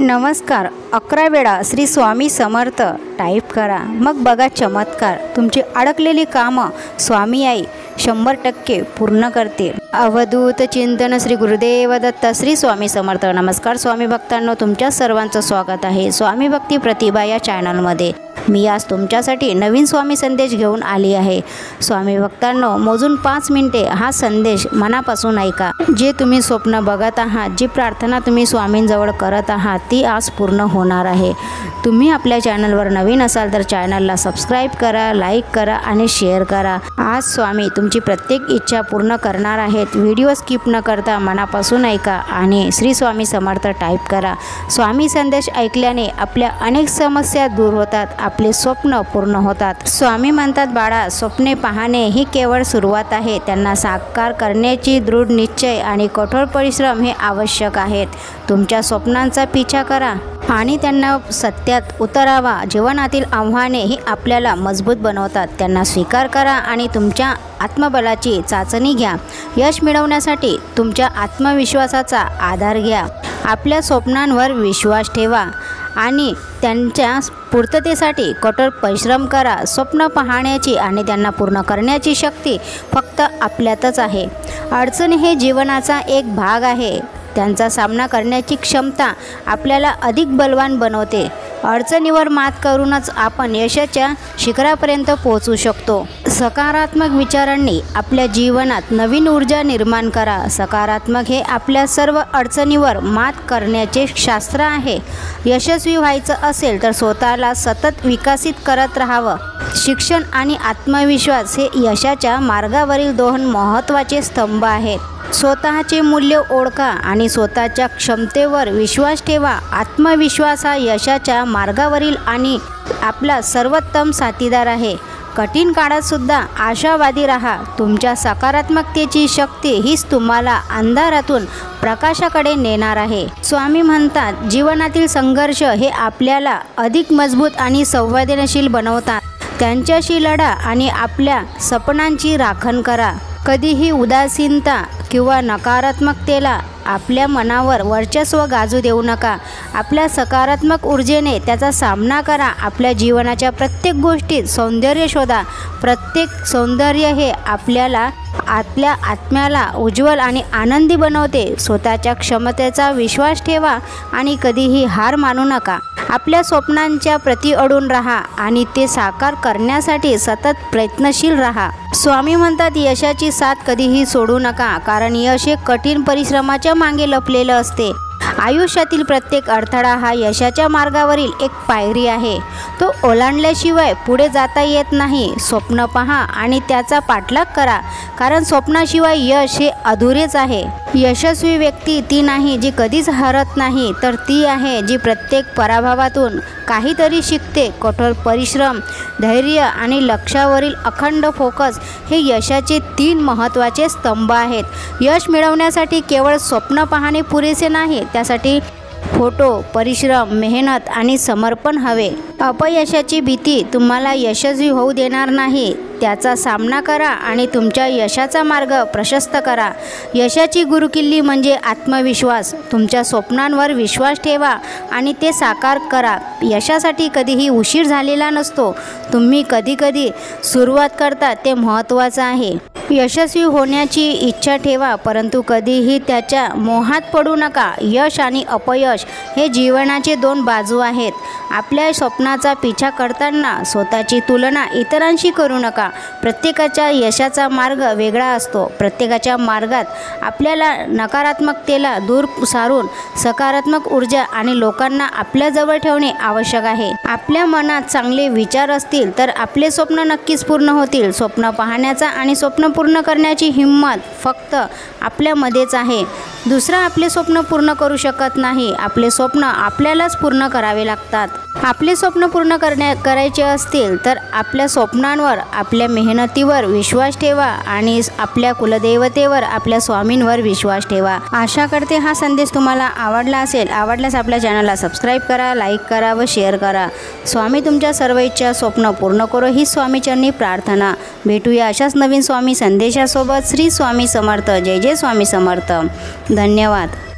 नमस्कार. 11 वेळा श्री स्वामी समर्थ टाईप करा, मग बघा चमत्कार. तुमची अडकलेली कामं स्वामी आई 100% पूर्ण करतील. अवधूत चिंतन श्री गुरुदेव दत्त. श्री स्वामी समर्थ. नमस्कार स्वामी भक्तांनो, तुमच्या सर्वांचं स्वागत आहे स्वामी भक्ती प्रतिभा या चॅनलमध्ये. मी आज तुमच्यासाठी नवीन स्वामी संदेश घेऊन आली आहे. स्वामी भक्तांनो, मोजून 5 मिनिटे हा संदेश मनापासून ऐका. जे तुम्ही स्वप्न बघत आहात, जी प्रार्थना तुम्ही स्वामींजवळ करत आहात, ती आज पूर्ण होणार आहे. तुम्ही आपल्या चॅनलवर नवीन असाल तर चॅनलला सबस्क्राईब करा, लाईक करा आणि शेअर करा. आज स्वामी तुमची प्रत्येक इच्छा पूर्ण करणार आहेत. व्हिडिओ स्किप न करता मनापासून ऐका आणि श्री स्वामी समर्थ टाईप करा. स्वामी संदेश ऐकल्याने आपल्या अनेक समस्या दूर होतात, आपले स्वप्न पूर्ण होतात. स्वामी म्हणतात, बाळा, स्वप्ने पाहणे ही केवळ सुरुवात आहे. त्यांना साकार करण्याची दृढ निश्चय आणि कठोर परिश्रम हे आवश्यक आहेत. तुमच्या स्वप्नांचा पिछा करा आणि त्यांना सत्यात उतरावा. जीवनातील आव्हाने ही आपल्याला मजबूत बनवतात. त्यांना स्वीकार करा आणि तुमच्या आत्मबलाची चाचणी घ्या. यश मिळवण्यासाठी तुमच्या आत्मविश्वासाचा आधार घ्या. आपल्या स्वप्नांवर विश्वास ठेवा आणि त्यांच्या पूर्ततेसाठी कठोर परिश्रम करा. स्वप्न पाहण्याची आणि त्यांना पूर्ण करण्याची शक्ती फक्त आपल्यातच आहे. अडचणी हे जीवनाचा एक भाग आहे. त्यांचा सामना करण्याची क्षमता आपल्याला अधिक बलवान बनवते. अडचणीवर मात करूनच आपण यशाच्या शिखरापर्यंत पोहोचू शकतो. सकारात्मक विचारांनी आपल्या जीवनात नवीन ऊर्जा निर्माण करा. सकारात्मक हे आपल्या सर्व अडचणीवर मात करण्याचे शास्त्र आहे. यशस्वी व्हायचं असेल तर स्वतःला सतत विकसित करत राहावं. शिक्षण आणि आत्मविश्वास हे यशाच्या मार्गावरील 2 महत्त्वाचे स्तंभ आहेत. स्वतःचे मूल्य ओळखा आणि स्वतःच्या क्षमतेवर विश्वास ठेवा. आत्मविश्वास हा यशाच्या मार्गावरील आणि आपला सर्वोत्तम साथीदार आहे. कठीण काळातसुद्धा आशावादी राहा. तुमच्या सकारात्मकतेची शक्ती हीच तुम्हाला अंधारातून प्रकाशाकडे नेणार आहे. स्वामी म्हणतात, जीवनातील संघर्ष हे आपल्याला अधिक मजबूत आणि संवेदनशील बनवतात. त्यांच्याशी लढा आणि आपल्या स्वप्नांची राखण करा. कधीही उदासीनता किंवा नकारात्मकतेला आपल्या मनावर वर्चस्व गाजू देऊ नका. आपल्या सकारात्मक ऊर्जेने त्याचा सामना करा. आपल्या जीवनाच्या प्रत्येक गोष्टीत सौंदर्य शोधा. प्रत्येक सौंदर्य हे आपल्या आत्म्याला उज्ज्वल आणि आनंदी बनवते. स्वतःच्या क्षमतेचा विश्वास ठेवा आणि कधीही हार मानू नका. आपल्या स्वप्नांच्या प्रती अडून राहा आणि ते साकार करण्यासाठी सतत प्रयत्नशील राहा. स्वामी म्हणतात, यशाची साथ कधीही सोडू नका, कारण यश हे कठीण परिश्रमाच्या मागे लपलेलं असते. आयुष्यातील प्रत्येक अडथळा हा यशाच्या मार्गावरील एक पायरी आहे. तो ओलांडल्याशिवाय पुढे जाता येत नाही. स्वप्न पहा आणि त्याचा पाठलाग करा, कारण स्वप्नाशिवाय यश हे अधुरेच आहे. यशस्वी व्यक्ती ती नाही जी कधीच हरत नाही, तर ती आहे जी प्रत्येक पराभवातून काहीतरी शिकते. कठोर परिश्रम, धैर्य आणि लक्ष्यावरील अखंड फोकस हे यशाचे 3 महत्त्वाचे स्तंभ आहेत. यश मिळवण्यासाठी केवळ स्वप्न पाहणे पुरेसे नाही, त्यासाठी फोटो, परिश्रम, मेहनत आणि समर्पण हवे. अपयशाची भीती तुम्हाला यशस्वी होऊ देणार नाही. त्याचा सामना करा आणि तुमच्या यशाचा मार्ग प्रशस्त करा. यशाची गुरुकिल्ली म्हणजे आत्मविश्वास. तुमच्या स्वप्नांवर विश्वास ठेवा आणि ते साकार करा. यशासाठी कधीही उशीर झालेला नसतो. तुम्ही कधी सुरुवात करता ते महत्त्वाचं आहे. यशस्वी होण्याची इच्छा ठेवा, परंतु कधीही त्याच्या मोहात पडू नका. यश आणि अपयश हे जीवनाचे 2 बाजू आहेत. आपल्या स्वप्नाचा पिछा करताना स्वतःची तुलना इतरांशी करू नका. प्रत्येकाच्या यशाचा मार्ग वेगळा असतो. प्रत्येकाच्या मार्गात आपल्याला नकारात्मकतेला दूर सारून सकारात्मक ऊर्जा आणि लोकांना आपल्याजवळ ठेवणे आवश्यक आहे. आपल्या मनात चांगले विचार असतील तर आपले स्वप्न नक्कीच पूर्ण होतील. स्वप्न पाहण्याचा आणि स्वप्न पूर्ण करण्याची हिंमत फक्त आपल्यामध्येच आहे. दुसरा आपले स्वप्न पूर्ण करू शकत नाही. आपले स्वप्न आपल्यालाच पूर्ण करावे लागतात. आपले स्वप्न पूर्ण करायचे असतील तर आपल्या स्वप्नांवर, आपल्या मेहनतीवर विश्वास ठेवा आणि आपल्या कुलदेवतेवर, आपल्या स्वामींवर विश्वास ठेवा. आशा करते हा संदेश तुम्हाला आवडला असेल. आवडल्यास आपल्या चॅनलला सबस्क्राईब करा, लाईक करा व शेअर करा. स्वामी तुमच्या सर्व इच्छा स्वप्न पूर्ण करो ही स्वामीचरणी प्रार्थना. भेटूया अशाच नवीन स्वामी संदेशासोबत. श्री स्वामी समर्थ. जय जय स्वामी समर्थ. धन्यवाद.